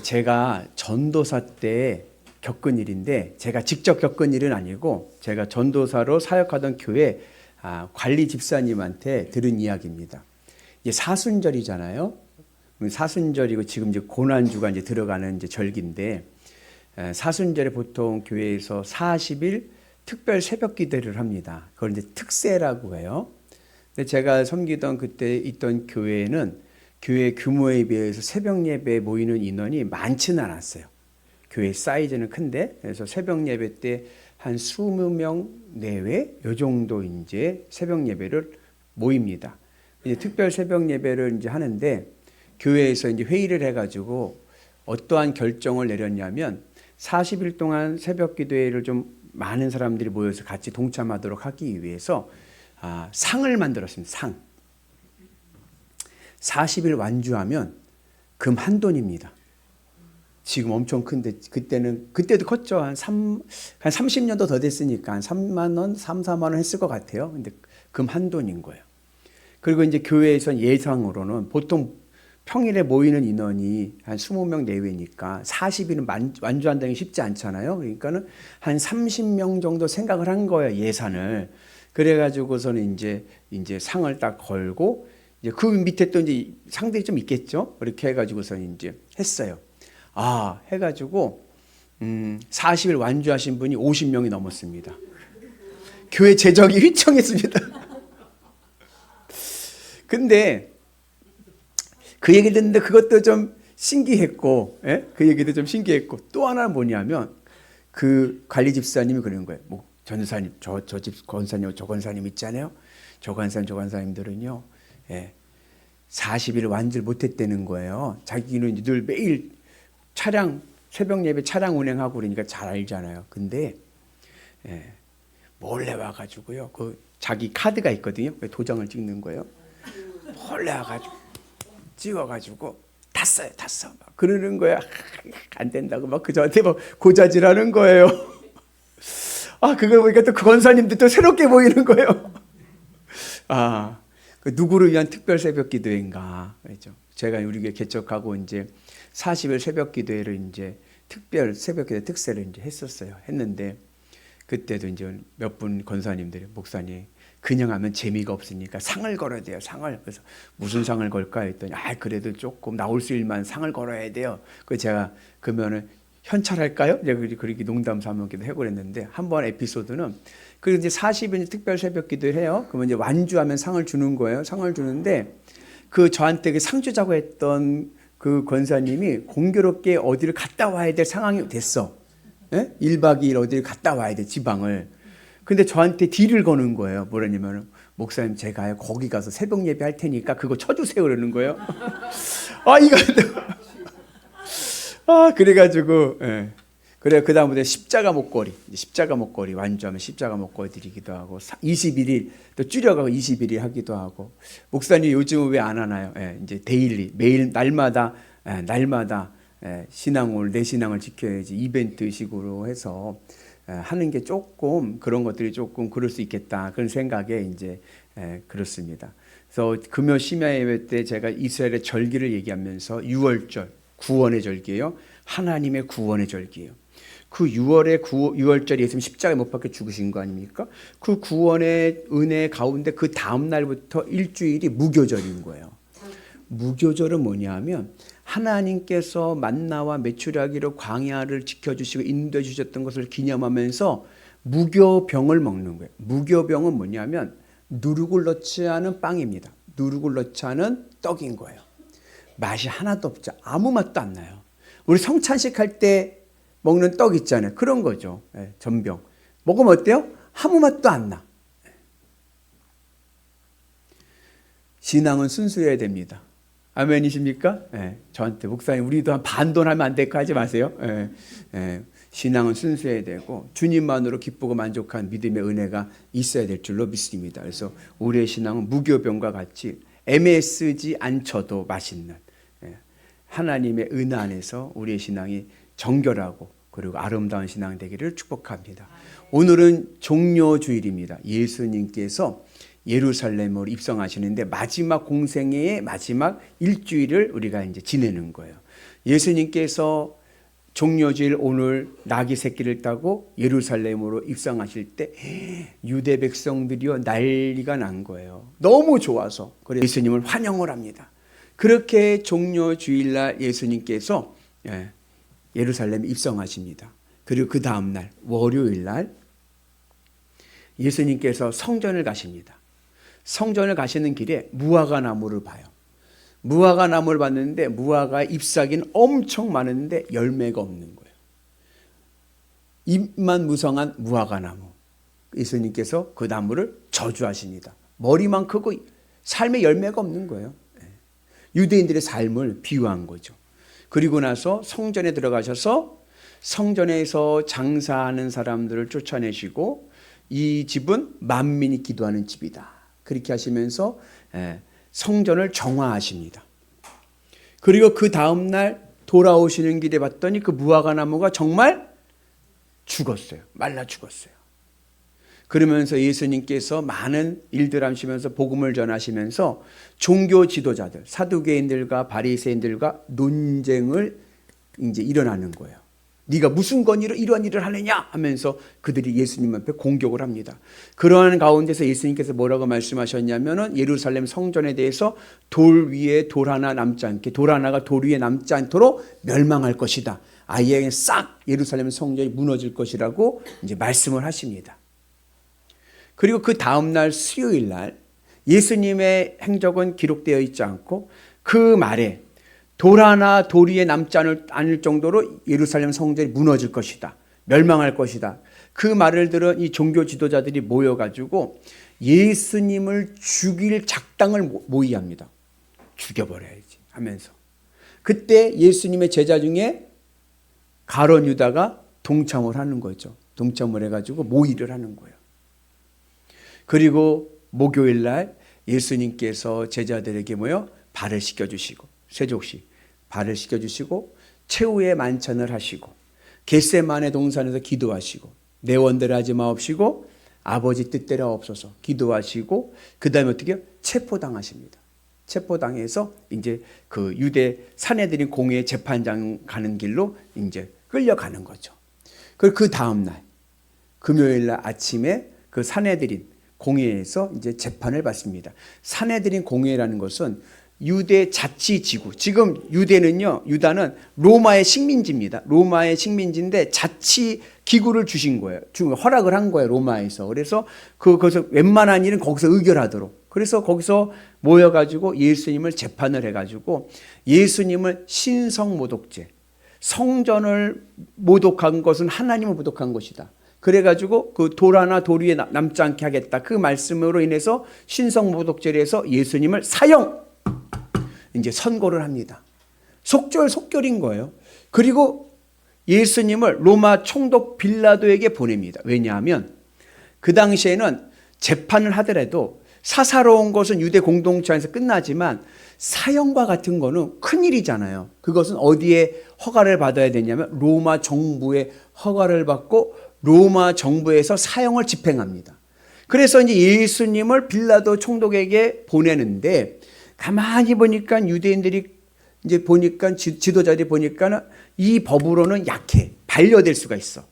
제가 전도사 때 겪은 일인데, 제가 직접 겪은 일은 아니고 제가 전도사로 사역하던 교회 관리 집사님한테 들은 이야기입니다. 이게 사순절이잖아요. 사순절이고 지금 이제 고난주가 이제 들어가는 이제 절기인데, 사순절에 보통 교회에서 40일 특별 새벽 기도를 합니다. 그걸 이제 특세라고 해요. 근데 제가 섬기던 그때 있던 교회는 교회 규모에 비해서 새벽 예배에 모이는 인원이 많지는 않았어요. 교회 사이즈는 큰데, 그래서 새벽 예배 때 한 20명 내외 요 정도 이제 새벽 예배를 모입니다. 이제 특별 새벽 예배를 이제 하는데, 교회에서 이제 회의를 해가지고 어떠한 결정을 내렸냐면, 40일 동안 새벽 기도회를 좀 많은 사람들이 모여서 같이 동참하도록 하기 위해서 상을 만들었습니다. 상. 40일 완주하면 금 한 돈입니다. 지금 엄청 큰데, 그때도 컸죠. 한 30년도 더 됐으니까 한 3만 원, 4만 원 했을 것 같아요. 근데 금 한 돈인 거예요. 그리고 이제 교회에선 예상으로는 보통 평일에 모이는 인원이 한 20명 내외니까 40일은 완주한다는 게 쉽지 않잖아요. 그러니까는 한 30명 정도 생각을 한 거예요, 예산을. 그래가지고서는 이제 상을 딱 걸고, 이제 그 밑에 또 이제 상들이 좀 있겠죠. 그렇게 해가지고서는 이제 했어요. 해가지고 40일 완주하신 분이 50명이 넘었습니다. 교회 재정이 휘청했습니다. 근데 그 얘기 듣는데 그것도 좀 신기했고, 그 얘기도 좀 신기했고, 또 하나는 뭐냐면 그 관리 집사님이 그러는 거예요. 뭐 전사님, 저 집 권사님, 저 권사님 있잖아요. 저 권사님들은요, 40일 완주를 못했다는 거예요. 자기는 늘 매일 새벽 예배 차량 운행하고 그러니까 잘 알잖아요. 근데 몰래 와가지고요, 그 자기 카드가 있거든요. 도장을 찍는 거예요. 몰래 와가지고 찍어가지고 탔어. 막 그러는 거야. 안 된다고 막 저한테 막 고자질하는 거예요. 그걸 보니까 또 그 권사님도 또 새롭게 보이는 거예요. 그 누구를 위한 특별 새벽 기도회인가. 그렇죠. 제가 우리 교회 개척하고 이제 40일 새벽 기도회를 이제 특별 새벽 기도 특세를 이제 했는데, 그때도 이제 몇 분 권사님들이, 목사님 그냥 하면 재미가 없으니까 상을 걸어야 돼요, 상을. 그래서 무슨 상을 걸까 했더니, 그래도 조금 나올 수 있만 상을 걸어야 돼요. 그래서 제가 그러면은 현찰할까요? 그렇게 농담 삼아기도 하고 그랬는데, 한 번 에피소드는, 그리고 이제 40일 특별 새벽 기도를 해요. 그러면 이제 완주하면 상을 주는 거예요. 상을 주는데, 저한테 상 주자고 했던 그 권사님이 공교롭게 어디를 갔다 와야 될 상황이 됐어. 1박 2일 어디를 갔다 와야 돼, 지방을. 근데 저한테 딜을 거는 거예요. 뭐라냐면, 목사님 제가요 거기 가서 새벽 예배 할 테니까 그거 쳐주세요 그러는 거예요. 그래가지고, 그래, 그 다음부터 십자가 목걸이 완주하면 십자가 목걸이 드리기도 하고, 21일 또 줄여가고 21일 하기도 하고. 목사님 요즘은 왜 안 하나요? 이제 데일리 매일 날마다 신앙을, 내 신앙을 지켜야지 이벤트식으로 해서 하는 게 조금, 그런 것들이 조금 그럴 수 있겠다, 그런 생각에 이제 그렇습니다. 그래서 금요 심야 예배 때 제가 이스라엘의 절기를 얘기하면서 6월절 구원의 절기예요. 하나님의 구원의 절기예요. 그 6월절이 예수님 십자가에 못 박혀 죽으신 거 아닙니까? 그 구원의 은혜 가운데 그 다음 날부터 일주일이 무교절인 거예요. 무교절은 뭐냐면, 하나님께서 만나와 메추라기로 광야를 지켜주시고 인도해 주셨던 것을 기념하면서 무교병을 먹는 거예요. 무교병은 뭐냐면 누룩을 넣지 않은 빵입니다. 누룩을 넣지 않은 떡인 거예요. 맛이 하나도 없죠. 아무 맛도 안 나요. 우리 성찬식 할 때 먹는 떡 있잖아요. 그런 거죠. 전병. 먹으면 어때요? 아무 맛도 안 나. 신앙은 순수해야 됩니다. 아멘이십니까? 저한테 목사님 우리도 한 반돈 하면 안 될까 하지 마세요. 신앙은 순수해야 되고 주님만으로 기쁘고 만족한 믿음의 은혜가 있어야 될 줄로 믿습니다. 그래서 우리의 신앙은 무교병과 같이 애매쓰지 않쳐도 맛있는 하나님의 은혜 안에서 우리의 신앙이 정결하고 그리고 아름다운 신앙 되기를 축복합니다. 오늘은 종료주일입니다. 예수님께서 예루살렘으로 입성하시는데 마지막 공생애의 마지막 일주일을 우리가 이제 지내는 거예요. 예수님께서 종려주일 오늘 나귀 새끼를 타고 예루살렘으로 입성하실 때 유대 백성들이요 난리가 난 거예요. 너무 좋아서. 그래서 예수님을 환영을 합니다. 그렇게 종려주일날 예수님께서 예루살렘에 입성하십니다. 그리고 그 다음날 월요일날 예수님께서 성전을 가십니다. 성전을 가시는 길에 무화과 나무를 봐요. 무화과 나무를 봤는데 무화과 잎사귀는 엄청 많은데 열매가 없는 거예요. 잎만 무성한 무화과 나무. 예수님께서 그 나무를 저주하십니다. 머리만 크고 삶에 열매가 없는 거예요. 유대인들의 삶을 비유한 거죠. 그리고 나서 성전에 들어가셔서 성전에서 장사하는 사람들을 쫓아내시고 이 집은 만민이 기도하는 집이다. 그렇게 하시면서 성전을 정화하십니다. 그리고 그 다음날 돌아오시는 길에 봤더니 그 무화과 나무가 정말 죽었어요. 말라 죽었어요. 그러면서 예수님께서 많은 일들 하시면서 복음을 전하시면서 종교 지도자들, 사두개인들과 바리새인들과 논쟁을 이제 일어나는 거예요. 네가 무슨 권위로 이런 일을 하느냐 하면서 그들이 예수님 앞에 공격을 합니다. 그러한 가운데서 예수님께서 뭐라고 말씀하셨냐면은 예루살렘 성전에 대해서 돌 위에 돌 하나 남지 않게, 돌 하나가 돌 위에 남지 않도록 멸망할 것이다. 아예 싹 예루살렘 성전이 무너질 것이라고 이제 말씀을 하십니다. 그리고 그 다음날 수요일 날 예수님의 행적은 기록되어 있지 않고 그 말에 돌 하나 돌 위에 남지 않을 정도로 예루살렘 성전이 무너질 것이다. 멸망할 것이다. 그 말을 들은 이 종교 지도자들이 모여가지고 예수님을 죽일 작당을 모의합니다. 죽여버려야지 하면서. 그때 예수님의 제자 중에 가룟 유다가 동참을 하는 거죠. 동참을 해가지고 모의를 하는 거예요. 그리고 목요일 날 예수님께서 제자들에게 모여 발을 씻겨주시고 세족시 발을 씻겨주시고 최후의 만찬을 하시고 겟세마네 동산에서 기도하시고 내 원대로 하지 마옵시고 아버지 뜻대로 하옵소서 기도하시고 그 다음에 어떻게 체포당하십니다. 체포당해서 이제 그 유대 사내들인 공회 재판장 가는 길로 이제 끌려가는 거죠. 그 다음 날 금요일 날 아침에 그 사내들인 공회에서 이제 재판을 받습니다. 사내들인 공회라는 것은 유대 자치지구. 지금 유다는 로마의 식민지입니다. 로마의 식민지인데 자치 기구를 주신 거예요. 허락을 한 거예요. 로마에서. 그래서 거기서 웬만한 일은 거기서 의결하도록. 그래서 거기서 모여가지고 예수님을 재판을 해가지고 예수님을 신성모독죄. 성전을 모독한 것은 하나님을 모독한 것이다. 그래가지고 그 돌 하나 돌 위에 남지 않게 하겠다. 그 말씀으로 인해서 신성모독죄를 해서 예수님을 사형! 이제 선고를 합니다. 속결인 거예요. 그리고 예수님을 로마 총독 빌라도에게 보냅니다. 왜냐하면 그 당시에는 재판을 하더라도 사사로운 것은 유대 공동체 안에서 끝나지만 사형과 같은 거는 큰일이잖아요. 그것은 어디에 허가를 받아야 되냐면 로마 정부의 허가를 받고 로마 정부에서 사형을 집행합니다. 그래서 이제 예수님을 빌라도 총독에게 보내는데 가만히 보니까 유대인들이 이제 보니까 지도자들이 보니까는 이 법으로는 약해. 반려될 수가 있어.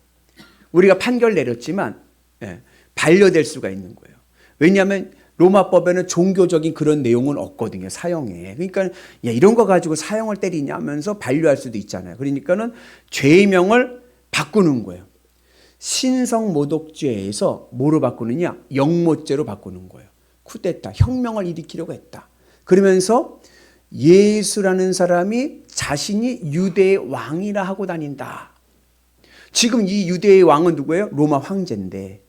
우리가 판결 내렸지만 반려될 수가 있는 거예요. 왜냐하면 로마법에는 종교적인 그런 내용은 없거든요. 사형에. 그러니까 야, 이런 거 가지고 사형을 때리냐 하면서 반려할 수도 있잖아요. 그러니까는 죄명을 바꾸는 거예요. 신성모독죄에서 뭐로 바꾸느냐? 영모죄로 바꾸는 거예요. 쿠데타, 혁명을 일으키려고 했다. 그러면서 예수라는 사람이 자신이 유대의 왕이라 하고 다닌다. 지금 이 유대의 왕은 누구예요? 로마 황제인데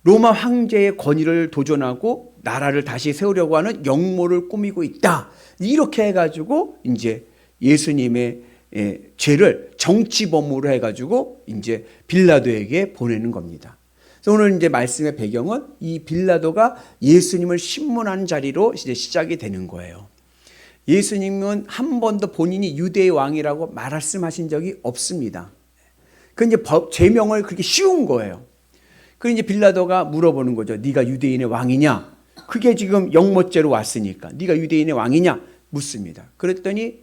로마 황제의 권위를 도전하고 나라를 다시 세우려고 하는 영모를 꾸미고 있다. 이렇게 해가지고 이제 예수님의 죄를 정치범으로 해가지고 이제 빌라도에게 보내는 겁니다. 그래서 오늘 이제 말씀의 배경은 이 빌라도가 예수님을 신문한 자리로 이제 시작이 되는 거예요. 예수님은 한 번도 본인이 유대의 왕이라고 말씀하신 적이 없습니다. 그 이제 죄명을 그렇게 씌운 거예요. 그 이제 빌라도가 물어보는 거죠. 네가 유대인의 왕이냐? 그게 지금 영모죄로 왔으니까 네가 유대인의 왕이냐? 묻습니다. 그랬더니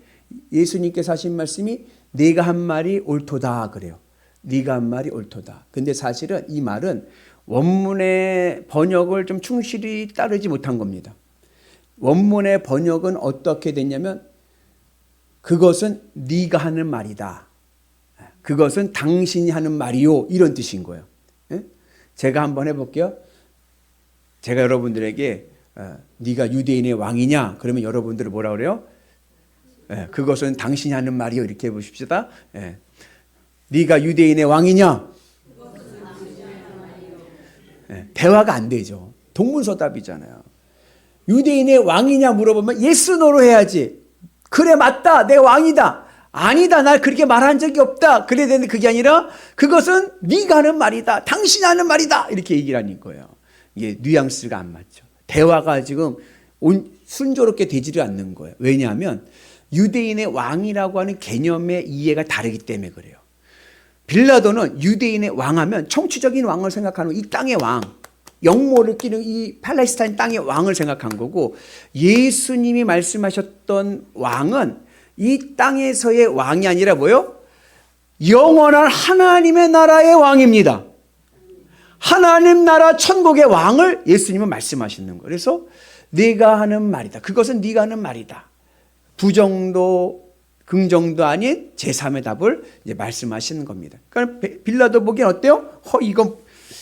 예수님께서 하신 말씀이 네가 한 말이 옳도다 그래요. 네가 한 말이 옳도다. 근데 사실은 이 말은 원문의 번역을 좀 충실히 따르지 못한 겁니다. 원문의 번역은 어떻게 됐냐면 그것은 네가 하는 말이다. 그것은 당신이 하는 말이요. 이런 뜻인 거예요. 제가 한번 해볼게요. 제가 여러분들에게 네가 유대인의 왕이냐? 그러면 여러분들은 뭐라 그래요? 그것은 당신이 하는 말이요. 이렇게 해보십시다. 네가 유대인의 왕이냐? 대화가 안 되죠. 동문서답이잖아요. 유대인의 왕이냐 물어보면 예스 노로 해야지. 그래 맞다 내 왕이다. 아니다 나 그렇게 말한 적이 없다. 그래야 되는데 그게 아니라 그것은 네가 하는 말이다. 당신이 하는 말이다. 이렇게 얘기를 하는 거예요. 이게 뉘앙스가 안 맞죠. 대화가 지금 순조롭게 되지를 않는 거예요. 왜냐하면 유대인의 왕이라고 하는 개념의 이해가 다르기 때문에 그래요. 빌라도는 유대인의 왕하면 총체적인 왕을 생각하는 이 땅의 왕, 영모를 끼는 이 팔레스타인 땅의 왕을 생각한 거고, 예수님이 말씀하셨던 왕은 이 땅에서의 왕이 아니라 뭐요? 영원한 하나님의 나라의 왕입니다. 하나님 나라 천국의 왕을 예수님은 말씀하시는 거예요. 그래서 네가 하는 말이다. 그것은 네가 하는 말이다. 부정도 긍정도 아닌 제3의 답을 이제 말씀하시는 겁니다. 그러니까 빌라도 보기엔 어때요?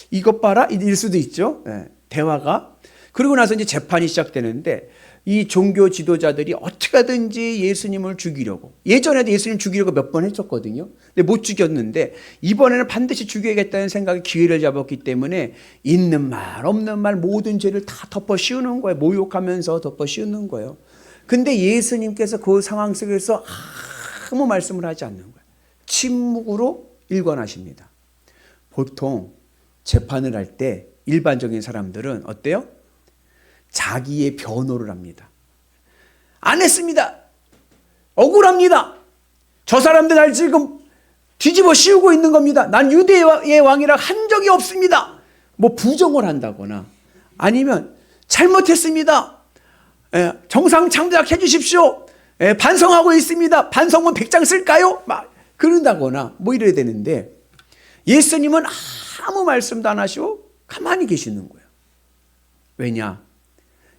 이것 봐라 이럴 수도 있죠. 대화가. 그러고 나서 이제 재판이 시작되는데 이 종교 지도자들이 어떻게 하든지 예수님을 죽이려고, 예전에도 예수님 죽이려고 몇 번 했었거든요. 근데 못 죽였는데 이번에는 반드시 죽여야겠다는 생각에 기회를 잡았기 때문에 있는 말 없는 말 모든 죄를 다 덮어 씌우는 거예요. 모욕하면서 덮어 씌우는 거예요. 근데 예수님께서 그 상황 속에서 아무 말씀을 하지 않는 거예요. 침묵으로 일관하십니다. 보통 재판을 할 때 일반적인 사람들은 어때요? 자기의 변호를 합니다. 안 했습니다. 억울합니다. 저 사람들 날 지금 뒤집어 씌우고 있는 겁니다. 난 유대의 왕이라 한 적이 없습니다. 뭐 부정을 한다거나 아니면 잘못했습니다. 정상 창작해 주십시오. 반성하고 있습니다. 반성문 100장 쓸까요? 막 그런다거나 뭐 이래야 되는데 예수님은 아무 말씀도 안 하시고 가만히 계시는 거예요. 왜냐?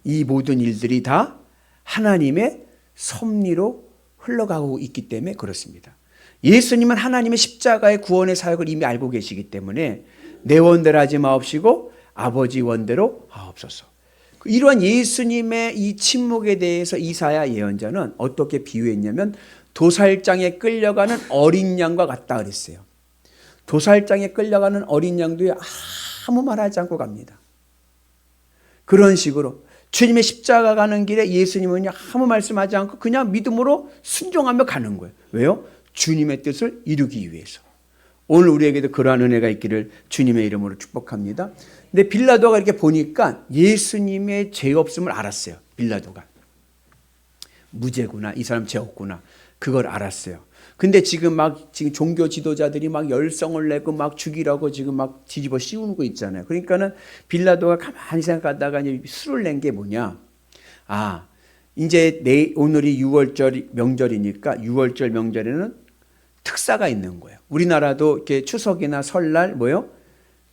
이 모든 일들이 다 하나님의 섭리로 흘러가고 있기 때문에 그렇습니다. 예수님은 하나님의 십자가의 구원의 사역을 이미 알고 계시기 때문에 내 원대로 하지 마옵시고 아버지 원대로 하옵소서. 이러한 예수님의 이 침묵에 대해서 이사야 예언자는 어떻게 비유했냐면 도살장에 끌려가는 어린 양과 같다 그랬어요. 도살장에 끌려가는 어린 양도 아무 말하지 않고 갑니다. 그런 식으로 주님의 십자가 가는 길에 예수님은 아무 말씀하지 않고 그냥 믿음으로 순종하며 가는 거예요. 왜요? 주님의 뜻을 이루기 위해서. 오늘 우리에게도 그러한 은혜가 있기를 주님의 이름으로 축복합니다. 근데 빌라도가 이렇게 보니까 예수님의 죄 없음을 알았어요. 빌라도가. 무죄구나. 이 사람 죄 없구나. 그걸 알았어요. 근데 지금 종교 지도자들이 막 열성을 내고 막 죽이라고 지금 막 뒤집어 씌우는 거 있잖아요. 그러니까는 빌라도가 가만히 생각하다가 이제 술을 낸 게 뭐냐. 이제 오늘이 6월절 명절이니까 6월절 명절에는 특사가 있는 거예요. 우리나라도 이렇게 추석이나 설날 뭐요?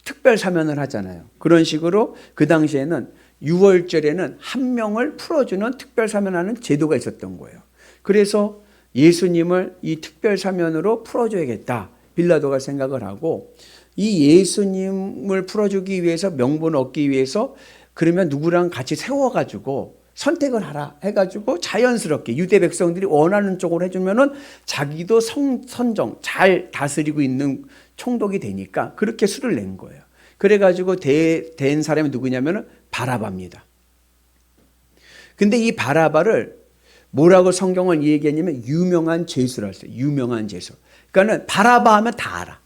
특별 사면을 하잖아요. 그런 식으로 그 당시에는 6월절에는 한 명을 풀어주는 특별 사면하는 제도가 있었던 거예요. 그래서 예수님을 이 특별 사면으로 풀어줘야겠다. 빌라도가 생각을 하고 이 예수님을 풀어주기 위해서 명분을 얻기 위해서 그러면 누구랑 같이 세워가지고 선택을 하라 해가지고 자연스럽게 유대 백성들이 원하는 쪽으로 해주면은 자기도 선정 잘 다스리고 있는 총독이 되니까 그렇게 수를 낸 거예요. 그래가지고 된 사람이 누구냐면은 바라바입니다. 근데 이 바라바를 뭐라고 성경을 얘기했냐면 유명한 죄수라 했어요. 유명한 죄수. 그러니까는 바라바 하면 다 알아.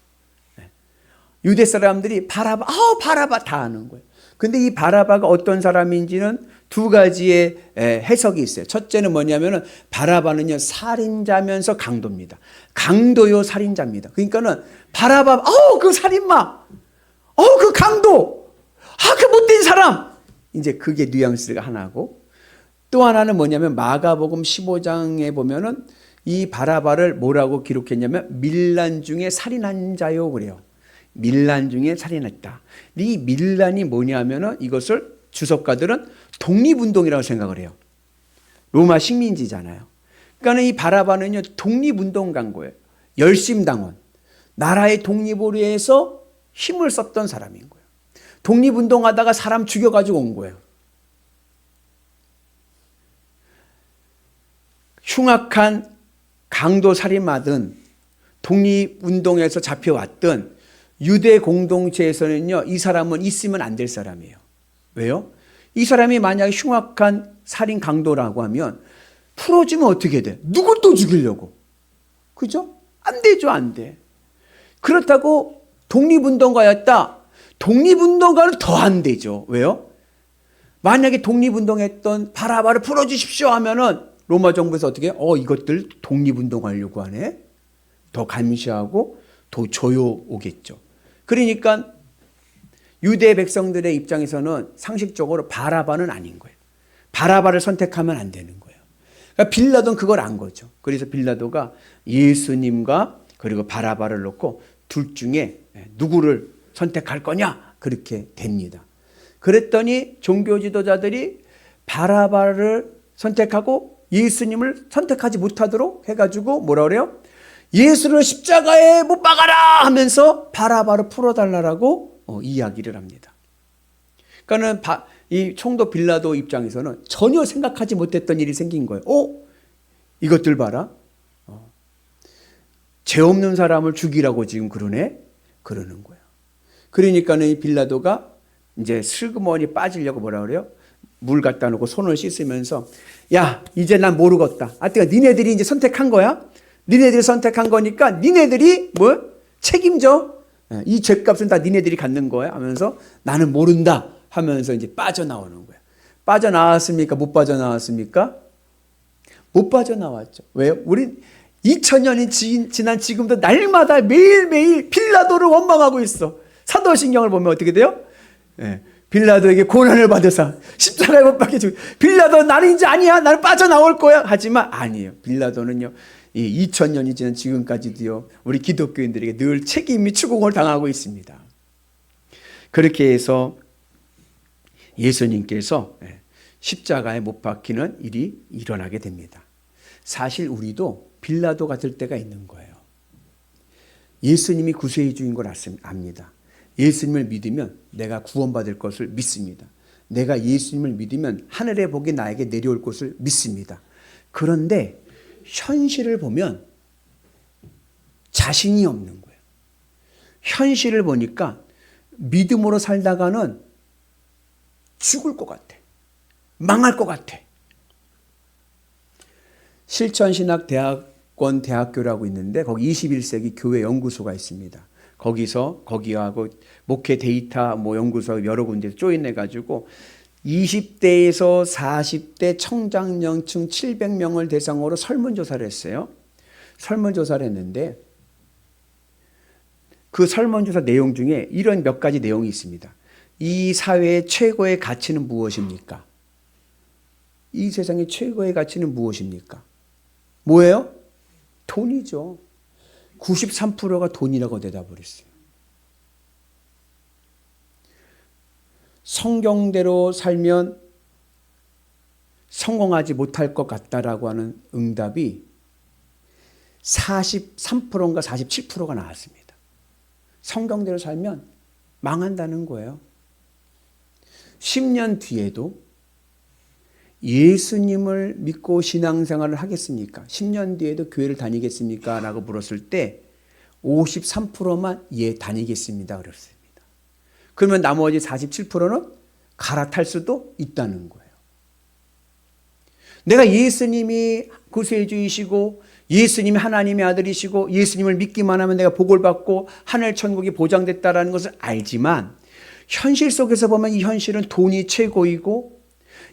유대 사람들이 바라바 다 아는 거예요. 근데 이 바라바가 어떤 사람인지는 두 가지의 해석이 있어요. 첫째는 뭐냐면은 바라바는요 살인자면서 강도입니다. 강도요 살인자입니다. 그러니까는 바라바 그 살인마, 그 강도, 그 못된 사람. 이제 그게 뉘앙스가 하나고 또 하나는 뭐냐면 마가복음 15장에 보면은 이 바라바를 뭐라고 기록했냐면 밀란 중에 살인한 자요 그래요. 밀란 중에 살인했다. 이 밀란이 뭐냐면은 이것을 주석가들은 독립운동이라고 생각을 해요. 로마 식민지잖아요. 그러니까 이 바라바는요 독립운동 간 거예요. 열심당원. 나라의 독립을 위해서 힘을 썼던 사람인 거예요. 독립운동하다가 사람 죽여가지고 온 거예요. 흉악한 강도 살인마든 독립운동에서 잡혀왔던 유대 공동체에서는요 이 사람은 있으면 안 될 사람이에요. 왜요? 이 사람이 만약에 흉악한 살인 강도라고 하면 풀어주면 어떻게 돼? 누굴 또 죽이려고? 그죠? 안 되죠, 안 돼. 그렇다고 독립운동가였다. 독립운동가는 더 안 되죠. 왜요? 만약에 독립운동했던 바라바를 풀어주십시오 하면은 로마 정부에서 어떻게 이것들 독립운동하려고 하네. 더 감시하고 더 조여 오겠죠. 그러니까 유대 백성들의 입장에서는 상식적으로 바라바는 아닌 거예요. 바라바를 선택하면 안 되는 거예요. 그러니까 빌라도는 그걸 안 거죠. 그래서 빌라도가 예수님과 그리고 바라바를 놓고 둘 중에 누구를 선택할 거냐 그렇게 됩니다. 그랬더니 종교 지도자들이 바라바를 선택하고 예수님을 선택하지 못하도록 해가지고 뭐라 그래요? 예수를 십자가에 못 박아라 하면서 바라바를 풀어달라고 이야기를 합니다. 그러니까는 이 총독 빌라도 입장에서는 전혀 생각하지 못했던 일이 생긴 거예요. 이것들 봐라. 죄 없는 사람을 죽이라고 지금 그러네? 그러는 거예요. 그러니까는 이 빌라도가 이제 슬그머니 빠지려고 뭐라 그래요? 물 갖다 놓고 손을 씻으면서 야, 이제 난 모르겠다. 니네들이 이제 선택한 거야? 니네들이 선택한 거니까 니네들이 책임져. 이 죄값은 다 니네들이 갖는 거야 하면서 나는 모른다 하면서 이제 빠져나오는 거야. 빠져나왔습니까? 못 빠져나왔습니까? 못 빠져나왔죠. 왜요? 우리 2000년이 지난 지금도 날마다 매일매일 빌라도를 원망하고 있어. 사도신경을 보면 어떻게 돼요? 빌라도에게 고난을 받으사 십자가에 못 박혀 죽. 빌라도 나는 이제 아니야. 나는 빠져나올 거야. 하지만 아니에요. 빌라도는요. 이 2000년이 지난 지금까지도요. 우리 기독교인들에게 늘 책임이 추궁을 당하고 있습니다. 그렇게 해서 예수님께서 십자가에 못 박히는 일이 일어나게 됩니다. 사실 우리도 빌라도 같을 때가 있는 거예요. 예수님이 구세의 주인 걸 압니다. 예수님을 믿으면 내가 구원받을 것을 믿습니다. 내가 예수님을 믿으면 하늘의 복이 나에게 내려올 것을 믿습니다. 그런데 현실을 보면 자신이 없는 거예요. 현실을 보니까 믿음으로 살다가는 죽을 것 같아. 망할 것 같아. 실천신학대학원 대학교라고 있는데 거기 21세기 교회 연구소가 있습니다. 거기하고 목회 데이터 연구소 여러 군데서 조인해 가지고 20대에서 40대 청장년층 700명을 대상으로 설문조사를 했어요. 설문조사를 했는데 그 설문조사 내용 중에 이런 몇 가지 내용이 있습니다. 이 사회의 최고의 가치는 무엇입니까? 이 세상의 최고의 가치는 무엇입니까? 뭐예요? 돈이죠. 93%가 돈이라고 대답을 했어요. 성경대로 살면 성공하지 못할 것 같다라고 하는 응답이 43%인가 47%가 나왔습니다. 성경대로 살면 망한다는 거예요. 10년 뒤에도 예수님을 믿고 신앙생활을 하겠습니까? 10년 뒤에도 교회를 다니겠습니까? 라고 물었을 때 53%만 예, 다니겠습니다. 그랬습니다. 그러면 나머지 47%는 갈아탈 수도 있다는 거예요. 내가 예수님이 구세주이시고 예수님이 하나님의 아들이시고 예수님을 믿기만 하면 내가 복을 받고 하늘 천국이 보장됐다는 것을 알지만 현실 속에서 보면 이 현실은 돈이 최고이고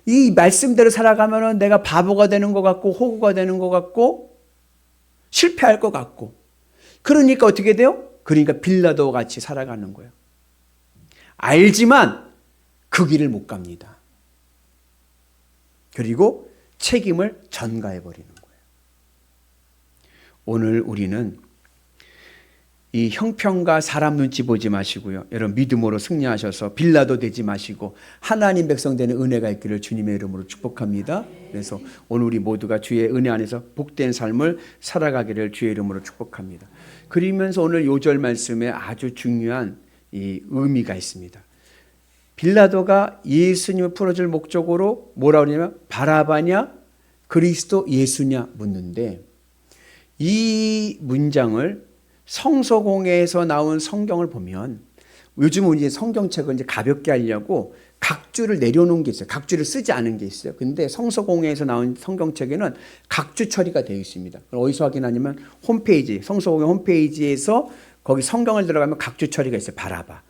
이 말씀대로 살아가면 내가 바보가 되는 것 같고 호구가 되는 것 같고 실패할 것 같고 그러니까 어떻게 돼요? 그러니까 빌라도 같이 살아가는 거예요. 알지만 그 길을 못 갑니다. 그리고 책임을 전가해 버리는 거예요. 오늘 우리는 이 형편과 사람 눈치 보지 마시고요. 여러분 믿음으로 승리하셔서 빌라도 되지 마시고 하나님 백성 되는 은혜가 있기를 주님의 이름으로 축복합니다. 그래서 오늘 우리 모두가 주의 은혜 안에서 복된 삶을 살아가기를 주의 이름으로 축복합니다. 그러면서 오늘 요절 말씀에 아주 중요한 이 의미가 있습니다. 빌라도가 예수님을 풀어줄 목적으로 뭐라고 하냐면 바라바냐 그리스도 예수냐 묻는데, 이 문장을 성서공회에서 나온 성경을 보면, 요즘은 이제 성경책을 이제 가볍게 하려고 각주를 내려놓은 게 있어요. 각주를 쓰지 않은 게 있어요. 근데 성서공회에서 나온 성경책에는 각주 처리가 되어 있습니다. 어디서 확인하냐면 홈페이지, 성서공회 홈페이지에서 거기 성경을 들어가면 각주 처리가 있어요. 바라바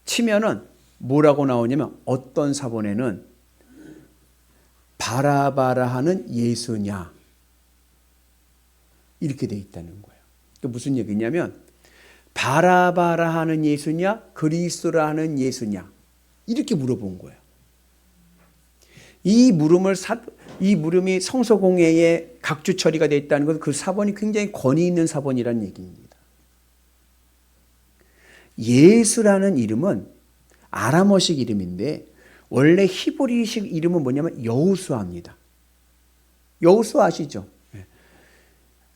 치면은 뭐라고 나오냐면 어떤 사본에는 바라바라 하는 예수냐 이렇게 되어 있다는 거예요. 무슨 얘기냐면 바라바라 하는 예수냐 그리스도라 하는 예수냐 이렇게 물어본 거예요. 이 물음이 성서공회에 각주 처리가 되어 있다는 것은 그 사본이 굉장히 권위 있는 사본이라는 얘기입니다. 예수라는 이름은 아람어식 이름인데 원래 히브리식 이름은 뭐냐면 여호수아입니다. 여호수아 아시죠?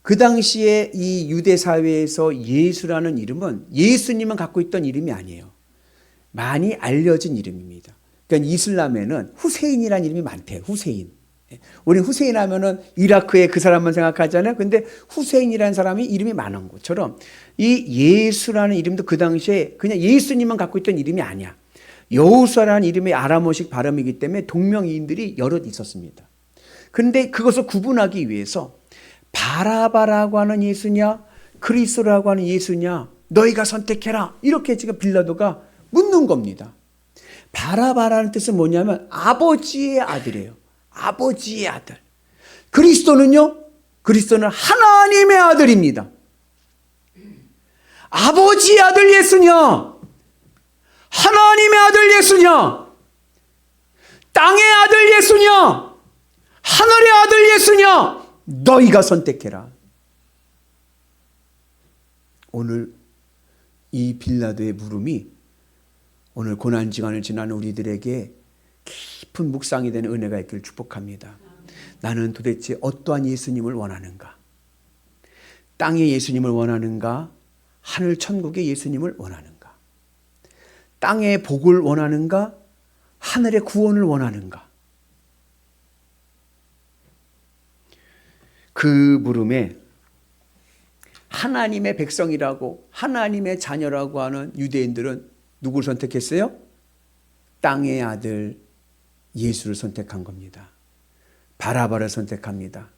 그 당시에 이 유대 사회에서 예수라는 이름은 예수님은 갖고 있던 이름이 아니에요. 많이 알려진 이름입니다. 그러니까 이슬람에는 후세인이라는 이름이 많대요. 후세인. 우리 후세인 하면은 이라크의 그 사람만 생각하잖아요. 근데 후세인이라는 사람이 이름이 많은 것처럼 이 예수라는 이름도 그 당시에 그냥 예수님만 갖고 있던 이름이 아니야. 여호수아라는 이름의 아람어식 발음이기 때문에 동명이인들이 여럿 있었습니다. 그런데 그것을 구분하기 위해서 바라바라고 하는 예수냐 그리스도라고 하는 예수냐 너희가 선택해라 이렇게 지금 빌라도가 묻는 겁니다. 바라바라는 뜻은 뭐냐면 아버지의 아들이에요. 아버지의 아들. 그리스도는요, 그리스도는 하나님의 아들입니다. 아버지의 아들 예수냐 하나님의 아들 예수냐 땅의 아들 예수냐 하늘의 아들 예수냐 너희가 선택해라. 오늘 이 빌라도의 물음이 오늘 고난지간을 지나는 우리들에게 깊은 묵상이 되는 은혜가 있기를 축복합니다. 나는 도대체 어떠한 예수님을 원하는가? 땅의 예수님을 원하는가? 하늘 천국의 예수님을 원하는가? 땅의 복을 원하는가? 하늘의 구원을 원하는가? 그 물음에 하나님의 백성이라고 하나님의 자녀라고 하는 유대인들은 누구를 선택했어요? 땅의 아들 예수를 선택한 겁니다. 바라바를 선택합니다.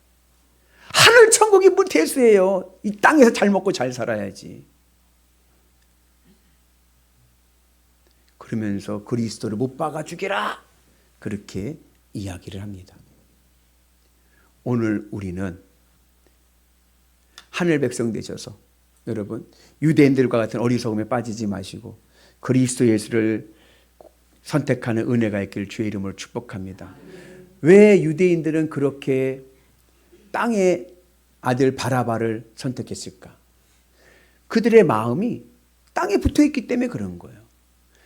하늘 천국이 뭐 대수예요. 이 땅에서 잘 먹고 잘 살아야지. 그러면서 그리스도를 못 박아 죽여라 그렇게 이야기를 합니다. 오늘 우리는 하늘 백성 되셔서 여러분 유대인들과 같은 어리석음에 빠지지 마시고 그리스도 예수를 선택하는 은혜가 있기를 주의 이름으로 축복합니다. 왜 유대인들은 그렇게 땅의 아들 바라바를 선택했을까? 그들의 마음이 땅에 붙어있기 때문에 그런 거예요.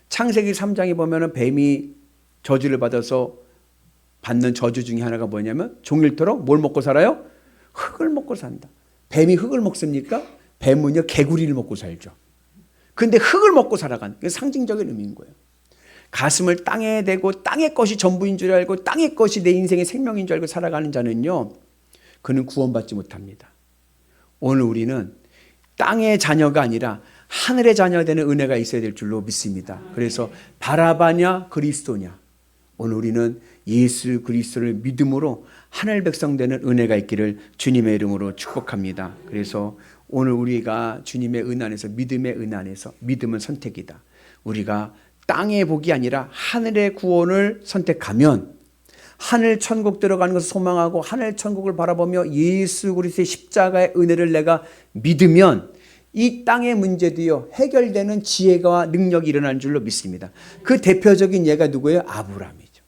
창세기 3장에 보면 뱀이 저주를 받아서 받는 저주 중에 하나가 뭐냐면 종일토록 뭘 먹고 살아요? 흙을 먹고 산다. 뱀이 흙을 먹습니까? 뱀은요 개구리를 먹고 살죠. 근데 흙을 먹고 살아간 게 상징적인 의미인 거예요. 가슴을 땅에 대고 땅의 것이 전부인 줄 알고 땅의 것이 내 인생의 생명인 줄 알고 살아가는 자는요 그는 구원받지 못합니다. 오늘 우리는 땅의 자녀가 아니라 하늘의 자녀가 되는 은혜가 있어야 될 줄로 믿습니다. 그래서 바라바냐 그리스도냐 오늘 우리는 예수 그리스도를 믿음으로 하늘 백성 되는 은혜가 있기를 주님의 이름으로 축복합니다. 그래서 오늘 우리가 주님의 은 안에서 믿음의 은 안에서 믿음은 선택이다. 우리가 땅의 복이 아니라 하늘의 구원을 선택하면 하늘 천국 들어가는 것을 소망하고 하늘 천국을 바라보며 예수 그리스도의 십자가의 은혜를 내가 믿으면 이 땅의 문제도요 해결되는 지혜가 능력이 일어나는 줄로 믿습니다. 그 대표적인 예가 누구예요? 아브라함이죠.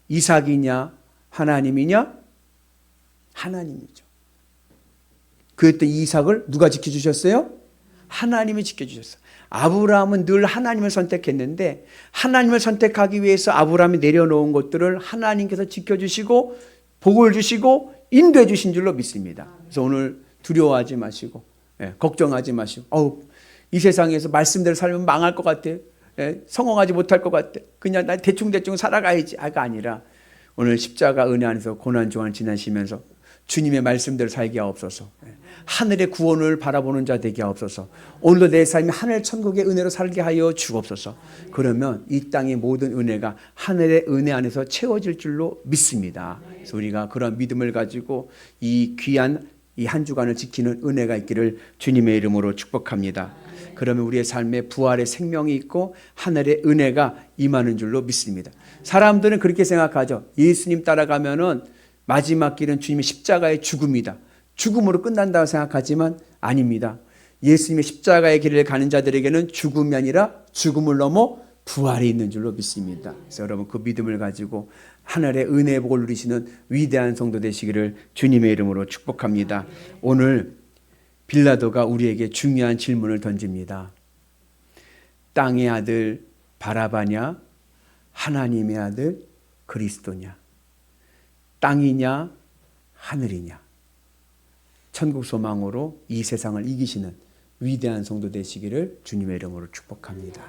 이삭이냐 하나님이냐? 하나님이죠. 그랬던 이삭을 누가 지켜주셨어요? 하나님이 지켜주셨어요. 아브라함은 늘 하나님을 선택했는데 하나님을 선택하기 위해서 아브라함이 내려놓은 것들을 하나님께서 지켜주시고 복을 주시고 인도해 주신 줄로 믿습니다. 그래서 오늘 두려워하지 마시고 걱정하지 마시고 이 세상에서 말씀대로 살면 망할 것 같아. 성공하지 못할 것 같아. 그냥 나 대충 살아가야지.가 아니라 오늘 십자가 은혜 안에서 고난중환 지나시면서 주님의 말씀대로 살게 하옵소서. 하늘의 구원을 바라보는 자 되게 하옵소서. 오늘도 내 삶이 하늘 천국의 은혜로 살게 하여 주옵소서. 그러면 이 땅의 모든 은혜가 하늘의 은혜 안에서 채워질 줄로 믿습니다. 그래서 우리가 그런 믿음을 가지고 이 귀한 이 한 주간을 지키는 은혜가 있기를 주님의 이름으로 축복합니다. 그러면 우리의 삶에 부활의 생명이 있고 하늘의 은혜가 임하는 줄로 믿습니다. 사람들은 그렇게 생각하죠. 예수님 따라가면은 마지막 길은 주님의 십자가의 죽음이다. 죽음으로 끝난다고 생각하지만 아닙니다. 예수님의 십자가의 길을 가는 자들에게는 죽음이 아니라 죽음을 넘어 부활이 있는 줄로 믿습니다. 그래서 여러분 그 믿음을 가지고 하늘의 은혜의 복을 누리시는 위대한 성도 되시기를 주님의 이름으로 축복합니다. 오늘 빌라도가 우리에게 중요한 질문을 던집니다. 땅의 아들 바라바냐? 하나님의 아들 그리스도냐? 땅이냐? 하늘이냐? 천국 소망으로 이 세상을 이기시는 위대한 성도 되시기를 주님의 이름으로 축복합니다.